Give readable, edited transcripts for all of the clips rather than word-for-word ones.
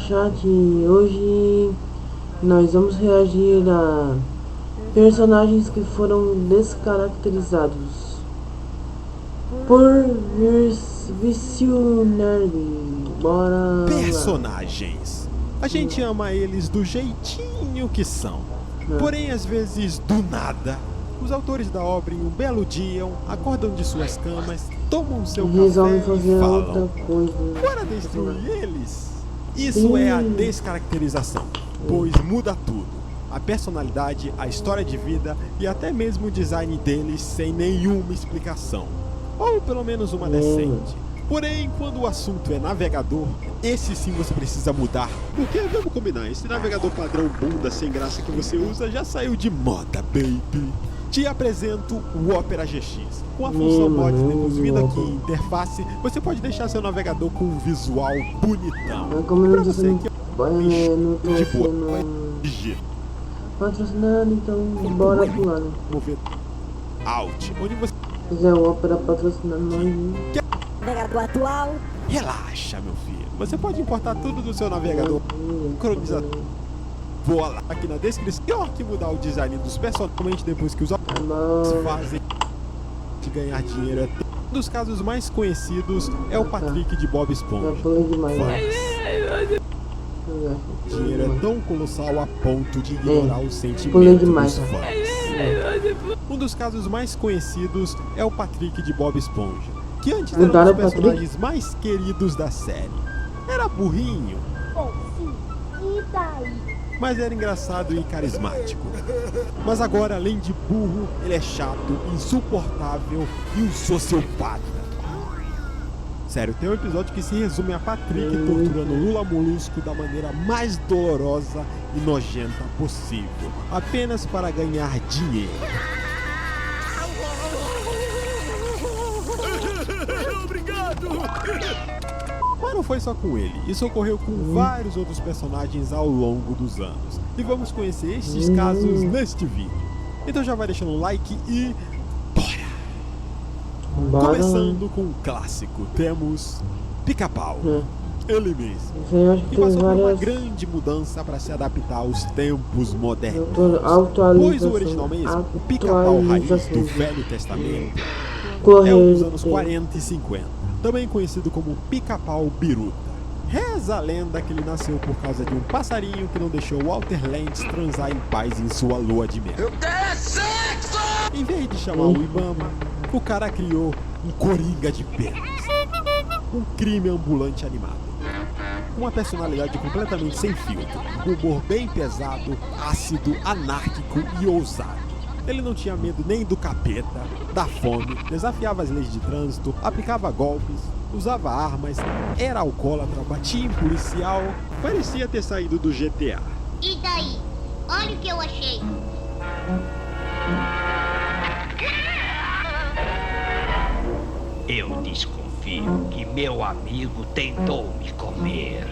chat, hoje nós vamos reagir a personagens que foram descaracterizados por Visionary. Bora Personagens. A gente ama eles do jeitinho que são. Porém, às vezes, do nada, os autores da obra em um belo dia acordam de suas camas, tomam seu café e falam: bora destruir eles? Isso é a descaracterização, pois muda tudo. A personalidade, a história de vida e até mesmo o design deles sem nenhuma explicação. Ou pelo menos uma decente. Porém, quando o assunto é navegador, esse sim você precisa mudar. Porque, vamos combinar, esse navegador padrão bunda sem graça que você usa já saiu de moda, baby. Te apresento o Opera GX. Com a função mod inclusive aqui em interface, você pode deixar seu navegador com um visual bonitão. Pra você que de boa, patrocinado, então bora pular, né? Mover Alt, onde você quiser o Opera patrocinando nós. Navegador atual. Relaxa, meu filho. Você pode importar tudo do seu navegador. Sincronizador. Bola aqui na descrição. Pior que mudar o design dos personagens depois que os fazem de ganhar dinheiro. Um dos casos mais conhecidos é o Patrick de Bob Esponja. Dinheiro é tão colossal a ponto de ignorar o sentimento dos fãs. Um dos casos mais conhecidos é o Patrick de Bob Esponja, que antes era um dos personagens mais queridos da série. Era burrinho, E daí? mas era engraçado e carismático. Mas agora, além de burro, ele é chato, insuportável e um sociopata. Sério, tem um episódio que se resume a Patrick torturando Lula Molusco da maneira mais dolorosa e nojenta possível, apenas para ganhar dinheiro. Obrigado! Mas não foi só com ele, isso ocorreu com vários outros personagens ao longo dos anos. E vamos conhecer estes casos neste vídeo. Então já vai deixando um like e bora! Começando com um clássico, temos Pica-Pau, ele mesmo, que passou por uma grande mudança para se adaptar aos tempos modernos. Pois o original mesmo, o Pica-Pau raiz do Velho Testamento, é um dos anos 40 e 50, também conhecido como Pica-Pau Biruta. Reza a lenda que ele nasceu por causa de um passarinho que não deixou Walter Lantz transar em paz em sua lua de mel. Em vez de chamar o Ibama, o cara criou um coringa de penas, um crime ambulante animado, uma personalidade completamente sem filtro, um humor bem pesado, ácido, anárquico e ousado. Ele não tinha medo nem do capeta, da fome, desafiava as leis de trânsito, aplicava golpes, usava armas, era alcoólatra, batia em policial, parecia ter saído do GTA. E daí? Olha o que eu achei. Eu desconfio que meu amigo tentou me comer.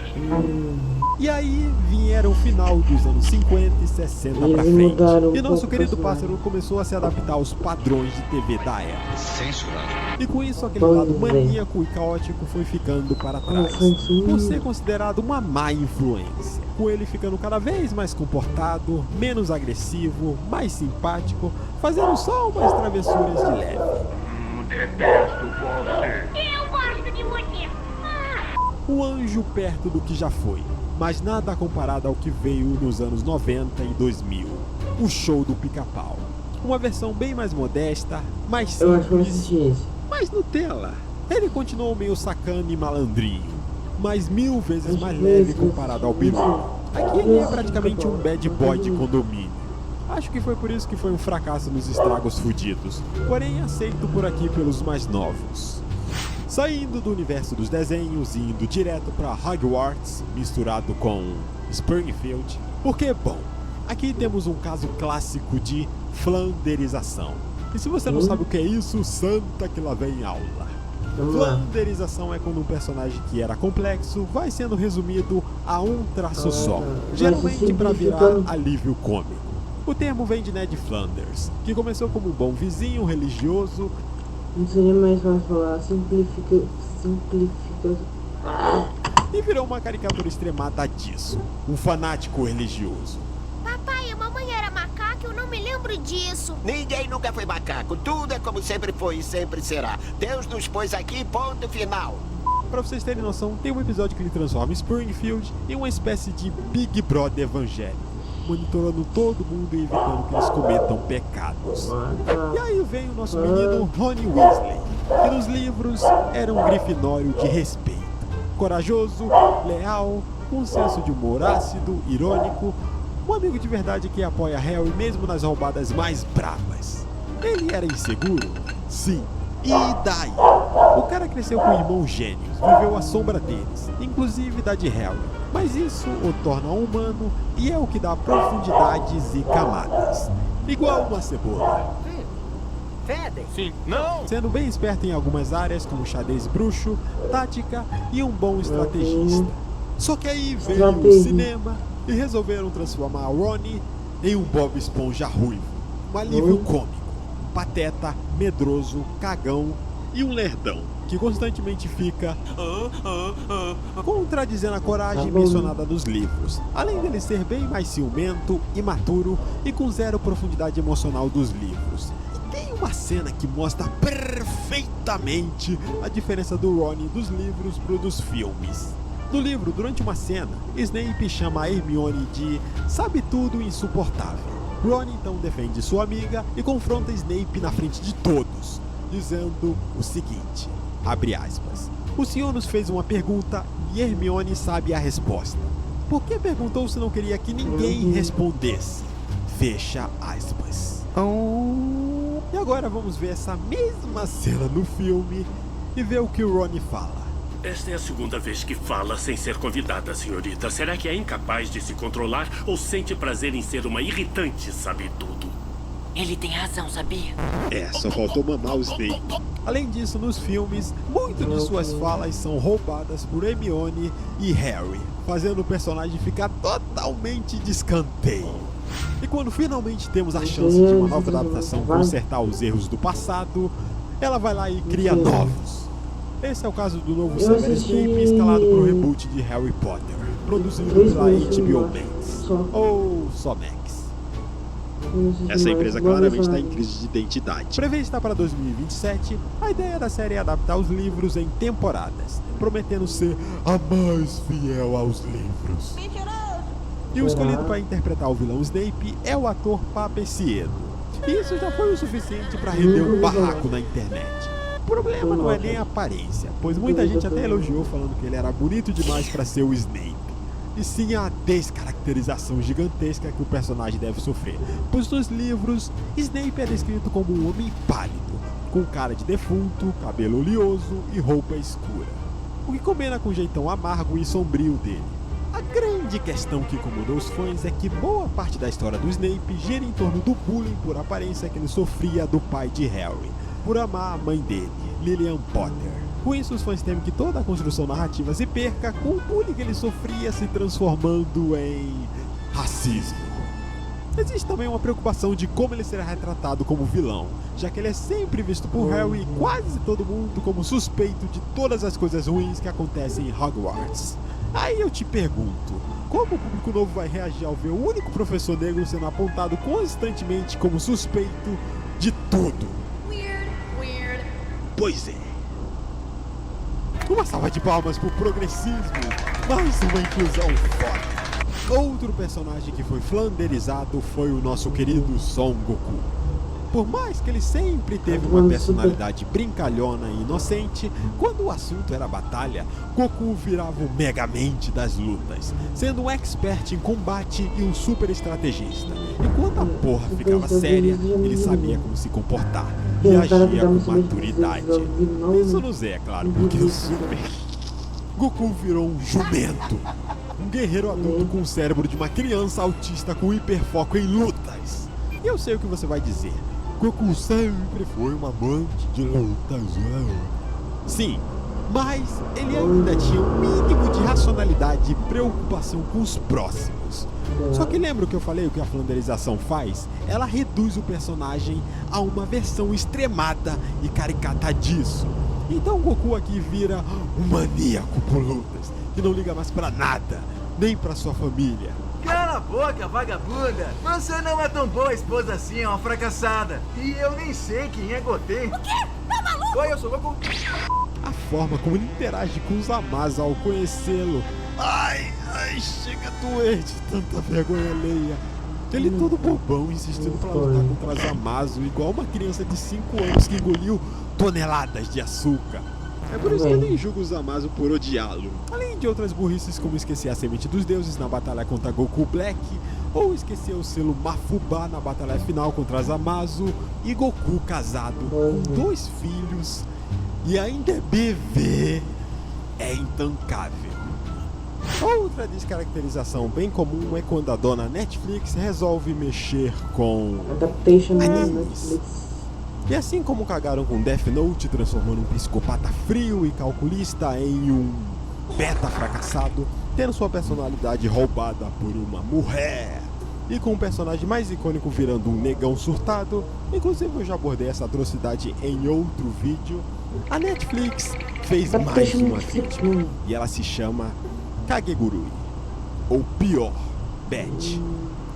E aí vieram o final dos anos 50 e 60 pra frente. E nosso querido pássaro começou a se adaptar aos padrões de TV da época. Censurado. E com isso aquele lado maníaco e caótico foi ficando para trás, por ser considerado uma má influência. Com ele ficando cada vez mais comportado, menos agressivo, mais simpático, fazendo só umas travessuras de leve. Detesto você. Eu gosto de você. Um anjo perto do que já foi, mas nada comparado ao que veio nos anos 90 e 2000. O show do Pica-Pau. Uma versão bem mais modesta, mais simples, mais Nutella. Ele continuou meio sacana e malandrinho, mas 1000 vezes mais leve comparado ao Biru. Aqui ele é praticamente um bad boy de condomínio. Acho que foi por isso que foi um fracasso nos estragos fudidos, porém aceito por aqui pelos mais novos. Saindo do universo dos desenhos e indo direto para Hogwarts, misturado com Springfield, porque, bom, aqui temos um caso clássico de flanderização. E se você não sabe o que é isso, santa que lá vem aula. Flanderização é quando um personagem que era complexo vai sendo resumido a um traço só, geralmente para virar alívio cômico. O termo vem de Ned Flanders, que começou como um bom vizinho religioso. Não seria mais fácil falar, e virou uma caricatura extremada disso, um fanático religioso. Papai, a mamãe era macaca, eu não me lembro disso. Ninguém nunca foi macaco. Tudo é como sempre foi e sempre será. Deus nos pôs aqui, ponto final. Pra vocês terem noção, tem um episódio que ele transforma Springfield em uma espécie de Big Brother evangélico, monitorando todo mundo e evitando que eles cometam pecados. E aí vem o nosso menino Ronnie Weasley, que nos livros era um grifinório de respeito, corajoso, leal, com um senso de humor ácido, irônico, um amigo de verdade que apoia Harry mesmo nas roubadas mais bravas. Ele era inseguro? Sim. E daí? O cara cresceu com irmãos gênios, viveu à sombra deles, inclusive da de Harry. Mas isso o torna humano e é o que dá profundidades e camadas. Igual uma cebola. Fedem. Sim, não! Sendo bem esperto em algumas áreas, como xadrez bruxo, tática e um bom estrategista. Só que aí veio o cinema e resolveram transformar Ronnie em um Bob Esponja ruivo, um alívio cômico, um pateta, medroso, cagão e um lerdão, que constantemente fica contradizendo a coragem mencionada nos livros, além dele ser bem mais ciumento, imaturo e com zero profundidade emocional dos livros. E tem uma cena que mostra perfeitamente a diferença do Ronnie dos livros pro dos filmes. No livro, durante uma cena, Snape chama a Hermione de sabe-tudo insuportável. Ron então defende sua amiga e confronta Snape na frente de todos, dizendo o seguinte, abre aspas, o senhor nos fez uma pergunta e Hermione sabe a resposta. Por que perguntou se não queria que ninguém respondesse? Fecha aspas. E agora vamos ver essa mesma cena no filme e ver o que o Ron fala. Esta é a segunda vez que fala sem ser convidada, senhorita. Será que é incapaz de se controlar ou sente prazer em ser uma irritante sabe-tudo? Ele tem razão, sabia? Só faltou mamar o Snape. Além disso, nos filmes, muito de suas falas são roubadas por Hermione e Harry, fazendo o personagem ficar totalmente de escanteio. E quando finalmente temos a chance de uma nova adaptação consertar os erros do passado, ela vai lá e cria novos. Esse é o caso do novo Severus Snape escalado para o reboot de Harry Potter, produzido pela HBO Max, ou só Max. Essa empresa claramente está em crise de identidade. Prevista para 2027, a ideia da série é adaptar os livros em temporadas, prometendo ser a mais fiel aos livros. E o escolhido para interpretar o vilão Snape é o ator Papeciedo. E isso já foi o suficiente para render um barraco na internet. O problema não é nem a aparência, pois muita gente até elogiou falando que ele era bonito demais para ser o Snape. E sim a descaracterização gigantesca que o personagem deve sofrer, pois nos livros, Snape é descrito como um homem pálido, com cara de defunto, cabelo oleoso e roupa escura, o que combina com o jeitão amargo e sombrio dele. A grande questão que incomodou os fãs é que boa parte da história do Snape gira em torno do bullying por aparência que ele sofria do pai de Harry, por amar a mãe dele, Lillian Potter. Com isso, os fãs temem que toda a construção narrativa se perca com o bullying que ele sofria se transformando em racismo. Existe também uma preocupação de como ele será retratado como vilão, já que ele é sempre visto por Harry e quase todo mundo como suspeito de todas as coisas ruins que acontecem em Hogwarts. Aí eu te pergunto, como o público novo vai reagir ao ver o único professor negro sendo apontado constantemente como suspeito de tudo? Pois é. Uma salva de palmas pro progressismo. Mais uma inclusão foda. Outro personagem que foi flanderizado foi o nosso querido Son Goku. Por mais que ele sempre teve uma personalidade brincalhona e inocente, quando o assunto era batalha, Goku virava o Megamente das lutas, sendo um expert em combate e um super estrategista. E quando a porra ficava séria, ele sabia como se comportar e agia com maturidade. Isso não é claro, porque o super Goku virou um jumento, um guerreiro adulto com o cérebro de uma criança autista com hiperfoco em lutas. E eu sei o que você vai dizer. Goku sempre foi um amante de lutas. Sim, mas ele ainda tinha um mínimo de racionalidade e preocupação com os próximos. Só que lembra o que eu falei, o que a flanderização faz? Ela reduz o personagem a uma versão extremada e caricata disso. Então Goku aqui vira um maníaco por lutas, que não liga mais pra nada, nem pra sua família. Cala a boca, vagabunda! Você não é tão boa esposa assim, é uma fracassada. E eu nem sei quem é Goten. O quê? Tá maluco? Oi, eu sou Goku. A forma como ele interage com os Zamasu ao conhecê-lo. Ai, chega a doer de tanta vergonha alheia. Ele todo bobão, insistindo pra lutar contra Zamasu, igual uma criança de 5 anos que engoliu toneladas de açúcar. É por isso que eu nem julgo o Zamasu por odiá-lo. Além de outras burrices como esquecer a semente dos deuses na batalha contra Goku Black, ou esquecer o selo Mafubá na batalha final contra Zamasu, e Goku casado com 2 filhos e ainda é bebê, é intancável. Outra descaracterização bem comum é quando a dona Netflix resolve mexer com Adaptation na animes. Netflix. E assim como cagaram com Death Note, transformando um psicopata frio e calculista em um beta fracassado, tendo sua personalidade roubada por uma mulher, e com o personagem mais icônico virando um negão surtado, inclusive eu já abordei essa atrocidade em outro vídeo, a Netflix fez mais uma vítima, e ela se chama Kagegurui, ou pior, Beth.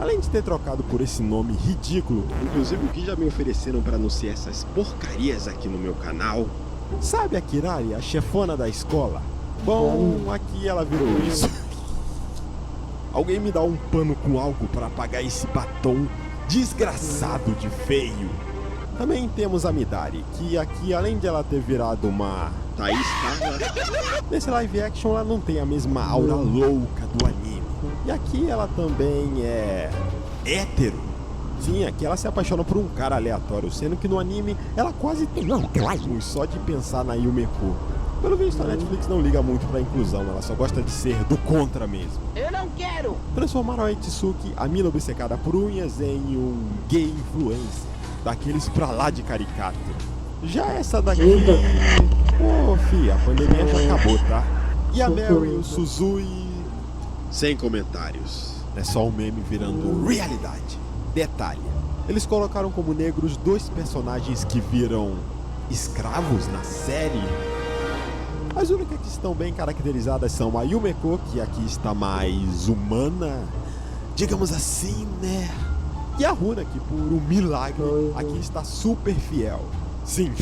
Além de ter trocado por esse nome ridículo, inclusive o que já me ofereceram para anunciar essas porcarias aqui no meu canal, sabe a Kirari, a chefona da escola? Bom, aqui ela virou isso. Alguém me dá um pano com álcool para apagar esse batom desgraçado de feio. Também temos a Midari, que aqui além de ela ter virado uma Thaís Carla, nesse live action ela não tem a mesma aura louca do anime. E aqui ela também é hétero. Sim, aqui ela se apaixona por um cara aleatório, sendo que no anime ela quase tem orgasmos só de pensar na Yumeko. Pelo visto a Netflix não liga muito pra inclusão, ela só gosta de ser do contra mesmo. Eu não quero! Transformaram a Itsuki, a mina obcecada por unhas, em um gay influencer, daqueles pra lá de caricato. Já essa daqui... Ô, fia, a pandemia já acabou, tá? E a Mary, o Suzui... Sem comentários. É só um meme virando realidade. Detalhe, eles colocaram como negros 2 personagens que viram escravos na série. As únicas que estão bem caracterizadas são a Yumeko, que aqui está mais humana, digamos assim, né? E a Runa, que por um milagre aqui está super fiel. Sim,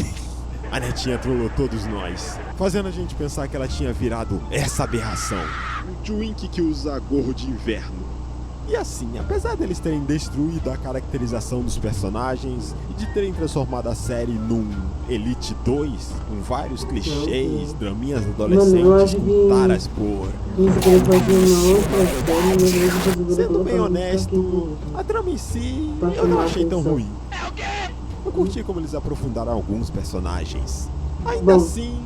a netinha trollou todos nós, fazendo a gente pensar que ela tinha virado essa aberração. O Twink que usa gorro de inverno. E assim, apesar deles terem destruído a caracterização dos personagens e de terem transformado a série num Elite 2, com vários clichês, draminhas adolescentes com taras por... Sendo bem honesto, a trama em si eu não achei tão ruim. Eu curti como eles aprofundaram alguns personagens. Ainda assim,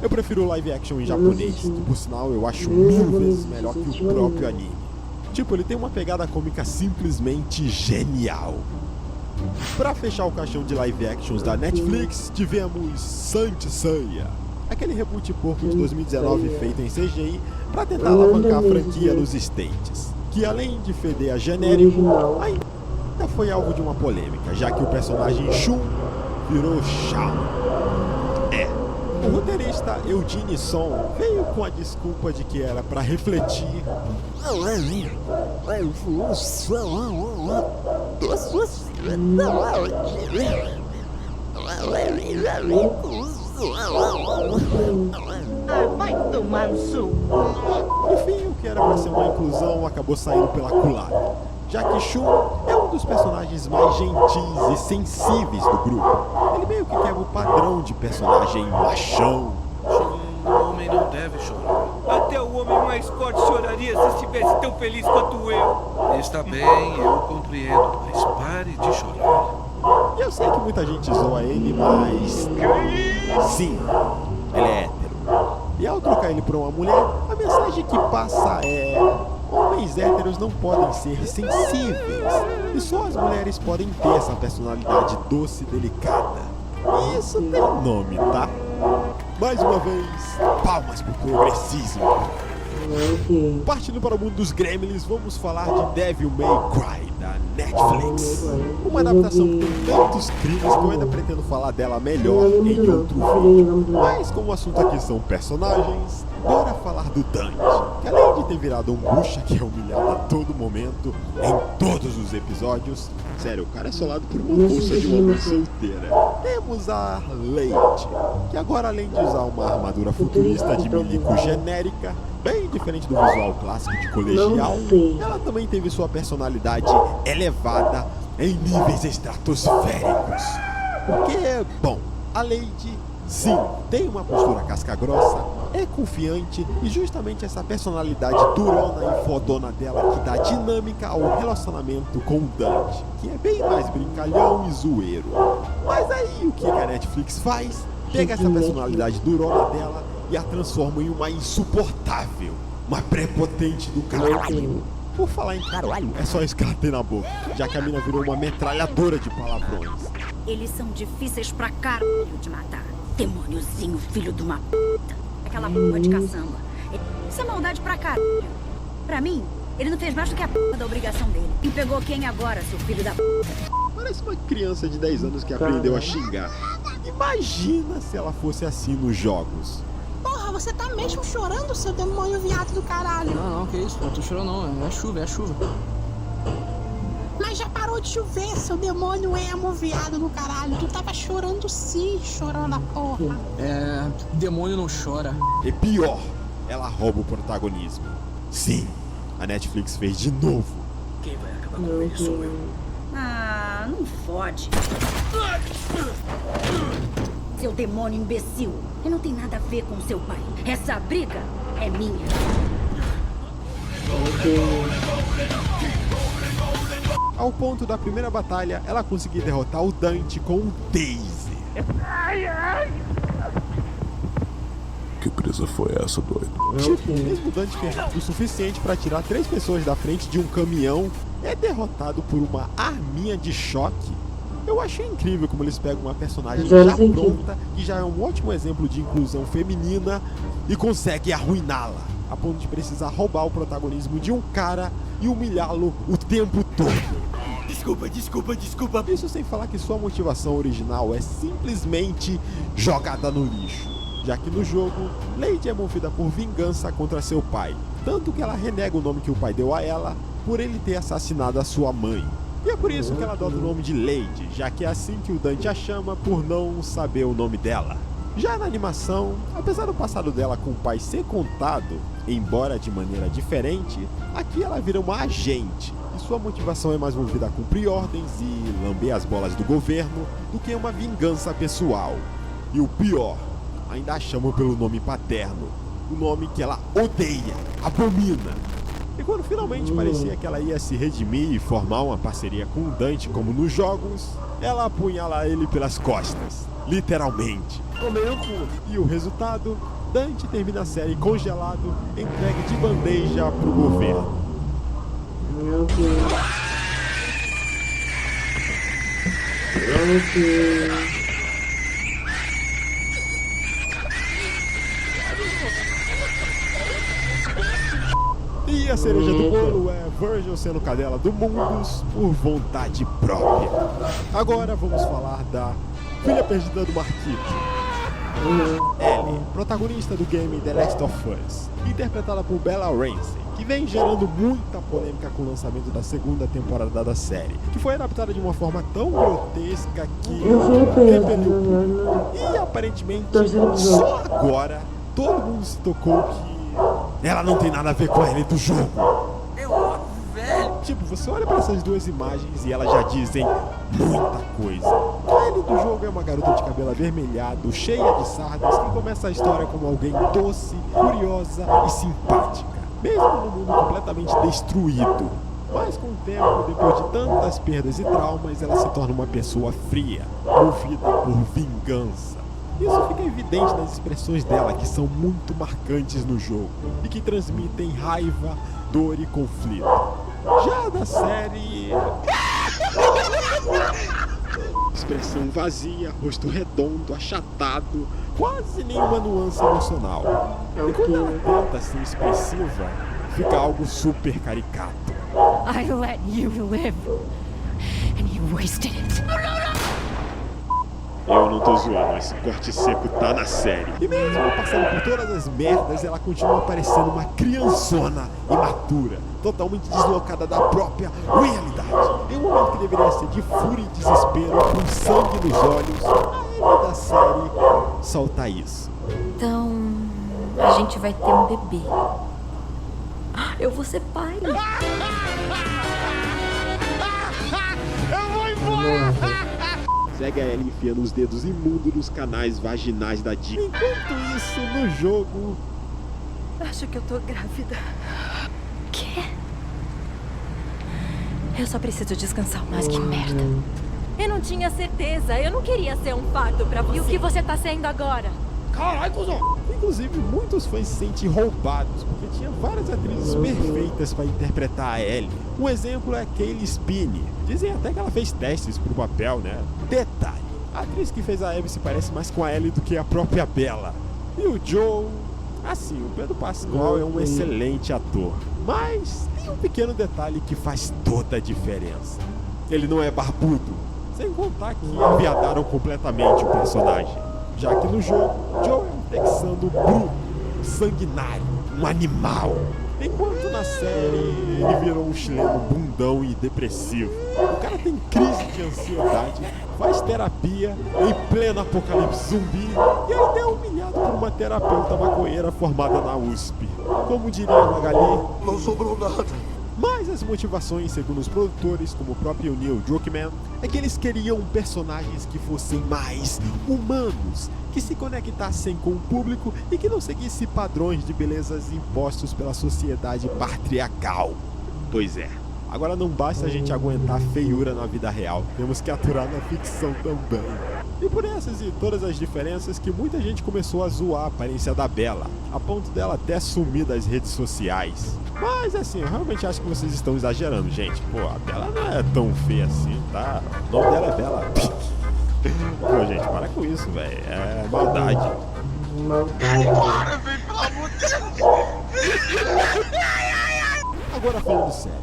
eu prefiro o live action em japonês, que por sinal eu acho 1000 vezes melhor que o próprio anime. Tipo, ele tem uma pegada cômica simplesmente genial. Pra fechar o caixão de live actions da Netflix, tivemos Saint Seiya, aquele reboot porco de 2019 feito em CGI pra tentar alavancar a franquia nos States, que além de feder a genérico, ainda foi alvo de uma polêmica, já que o personagem Shun virou Shao. O roteirista Eugene Son veio com a desculpa de que era pra refletir Vai tomar no sul. No fim, o que era pra ser uma inclusão acabou saindo pela culatra, já que Shun é um dos personagens mais gentis e sensíveis do grupo. Ele meio que quebra o padrão de personagem machão. O homem não deve chorar. Até o homem mais forte choraria se estivesse tão feliz quanto eu. Está bem, eu compreendo, mas pare de chorar. E eu sei que muita gente zoa ele, mas... sim, ele é hétero. E ao trocar ele por uma mulher, a mensagem que passa é... homens héteros não podem ser sensíveis, e só as mulheres podem ter essa personalidade doce e delicada. E isso tem nome, tá? Mais uma vez, palmas pro progressismo. Ok. Partindo para o mundo dos Gremlins, vamos falar de Devil May Cry, da Netflix. Uma adaptação que tem tantos crimes que eu ainda pretendo falar dela melhor em outro vídeo. Mas como o assunto aqui são personagens, bora falar do Dante, que além de ter virado um bucha que é humilhado a todo momento, em todos os episódios, sério, o cara é solado por uma bolsa de uma mãe solteira. Temos a Lady, que agora além de usar uma armadura futurista de milico genérica, bem diferente do visual clássico de colegial, ela também teve sua personalidade elevada em níveis estratosféricos. Porque, bom, a Lady, sim, tem uma postura casca-grossa, é confiante e justamente essa personalidade durona e fodona dela que dá dinâmica ao relacionamento com o Dante, que é bem mais brincalhão e zoeiro. Mas aí o que a Netflix faz? Pega essa personalidade durona dela e a transforma em uma insuportável, uma prepotente do caralho. Por falar em caralho, é só isso que ela tem na boca, já que a mina virou uma metralhadora de palavrões. Eles são difíceis pra caralho de matar. Demôniozinho, filho de uma puta. Aquela porra de caçamba. Isso é maldade pra caralho. Pra mim, ele não fez mais do que a porra da obrigação dele. E pegou quem agora, seu filho da puta? Parece uma criança de 10 anos que aprendeu a xingar. Imagina se ela fosse assim nos jogos. Porra, você tá mesmo chorando, seu demônio viado do caralho? Não, que isso, não tô chorando não, é chuva, é chuva. Mas já parou de chover, seu demônio emo viado do caralho. Tu tava chorando sim, chorando a porra. É, demônio não chora. E pior, ela rouba o protagonismo. Sim, a Netflix fez de novo. Quem vai acabar com ele sou eu. Ah, não fode. Seu demônio imbecil, ele não tem nada a ver com seu pai. Essa briga é minha. Ao ponto da primeira batalha, ela conseguir derrotar o Dante com um taser. Que presa foi essa, doido? Tipo, mesmo o Dante que é o suficiente para tirar 3 pessoas da frente de um caminhão, é derrotado por uma arminha de choque. Eu achei incrível como eles pegam uma personagem já pronta, que já é um ótimo exemplo de inclusão feminina, e conseguem arruiná-la, a ponto de precisar roubar o protagonismo de um cara e humilhá-lo o tempo todo. Desculpa. Isso sem falar que sua motivação original é simplesmente jogada no lixo, já que no jogo, Lady é movida por vingança contra seu pai, tanto que ela renega o nome que o pai deu a ela por ele ter assassinado a sua mãe. E é por isso que ela adota o nome de Lady, já que é assim que o Dante a chama por não saber o nome dela. Já na animação, apesar do passado dela com o pai ser contado, embora de maneira diferente, aqui ela vira uma agente, e sua motivação é mais movida a cumprir ordens e lamber as bolas do governo do que uma vingança pessoal. E o pior, ainda a chamam pelo nome paterno, o nome que ela odeia, abomina. E quando finalmente parecia que ela ia se redimir e formar uma parceria com o Dante como nos jogos, ela apunhala ele pelas costas, literalmente. E o resultado, Dante termina a série congelado, entregue de bandeja pro governo. Meu Deus. E a cereja do bolo é Virgil sendo cadela do Mundus por vontade própria. Agora vamos falar da filha perdida do Marquito. Ellie, protagonista do game The Last of Us, interpretada por Bella Ramsey, que vem gerando muita polêmica com o lançamento da segunda temporada da série, que foi adaptada de uma forma tão grotesca que repeliu. E aparentemente, só agora, todo mundo se tocou que ela não tem nada a ver com a Ellie do jogo. Tipo, você olha para essas duas imagens e elas já dizem muita coisa. A Ellie do jogo é uma garota de cabelo avermelhado, cheia de sardas, que começa a história como alguém doce, curiosa e simpática, mesmo no mundo completamente destruído. Mas com o tempo, depois de tantas perdas e traumas, ela se torna uma pessoa fria, movida por vingança. Isso fica evidente nas expressões dela, que são muito marcantes no jogo e que transmitem raiva, dor e conflito. Já da série... expressão vazia, rosto redondo, achatado, quase nenhuma nuance emocional. E quando ela tenta ser expressiva, fica algo super caricato. I let you live, and you wasted it. Eu não tô zoando, esse corte seco tá na série. E mesmo passando por todas as merdas, ela continua parecendo uma criançona imatura, totalmente deslocada da própria realidade. Em um momento que deveria ser de fúria e desespero, com sangue nos olhos, a Ellie da série solta isso. Então, a gente vai ter um bebê. Eu vou ser pai. Eu vou embora! Segue a Ellie enfiando os dedos imundos nos canais vaginais da Dick. Enquanto isso, no jogo... Acho que eu tô grávida. Quê? Eu só preciso descansar. Mas que merda. Eu não tinha certeza. Eu não queria ser um fardo pra você. E o que você tá sendo agora? Caralho, cuzão! Inclusive, muitos fãs se sentem roubados, porque tinha várias atrizes perfeitas para interpretar a Ellie. Um exemplo é Cailee Spaeny. Dizem até que ela fez testes pro papel, né? Detalhe, a atriz que fez a Abby se parece mais com a Ellie do que a própria Bella. E o Joe... Assim, o Pedro Pascal é um excelente ator, mas tem um pequeno detalhe que faz toda a diferença. Ele não é barbudo, sem contar que aviadaram completamente o personagem. Já que no jogo, Joe é um texano bruto, sanguinário, um animal. Enquanto na série ele virou um chileno bundão e depressivo. O cara tem crise de ansiedade, faz terapia em pleno apocalipse zumbi e ainda é humilhado por uma terapeuta maconheira formada na USP. Como diria Magali, não sobrou nada. Mas as motivações, segundo os produtores, como o próprio Neil Druckmann, é que eles queriam personagens que fossem mais humanos, que se conectassem com o público e que não seguissem padrões de belezas impostos pela sociedade patriarcal. Pois é, agora não basta a gente aguentar a feiura na vida real, temos que aturar na ficção também. E por essas e todas as diferenças que muita gente começou a zoar a aparência da Bella, a ponto dela até sumir das redes sociais. Mas assim, eu realmente acho que vocês estão exagerando, gente. Pô, a Bella não é tão feia assim, tá? O nome dela é Bella. Pô, gente, para com isso, velho. É maldade. Bora, velho, pelo amor de Deus! Agora falando sério,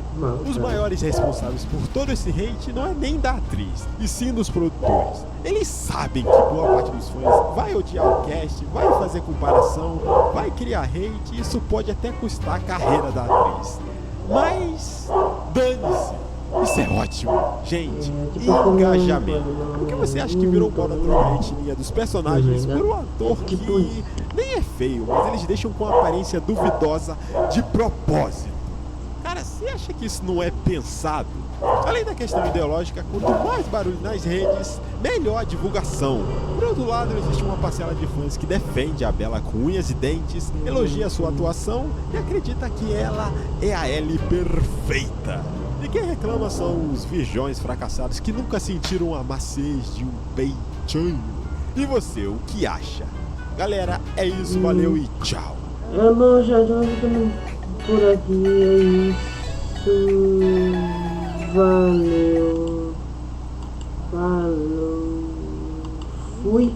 os maiores responsáveis por todo esse hate não é nem da atriz, e sim dos produtores. Eles sabem que boa parte dos fãs vai odiar o cast, vai fazer comparação, vai criar hate, e isso pode até custar a carreira da atriz. Mas dane-se, isso é ótimo. Gente, engajamento. Por que você acha que virou moda trocar a etnia dos personagens por um ator que nem é feio, mas eles deixam com aparência duvidosa de propósito? Cara, você acha que isso não é pensado? Além da questão ideológica, quanto mais barulho nas redes, melhor a divulgação. Por outro lado, existe uma parcela de fãs que defende a Bella com unhas e dentes, elogia sua atuação e acredita que ela é a Ellie perfeita. E quem reclama são os virgões fracassados que nunca sentiram a maciez de um peitinho. E você, o que acha? Galera, é isso, valeu e tchau. Bom, já ficando por aqui, é isso. Valeu. Falou. Fui.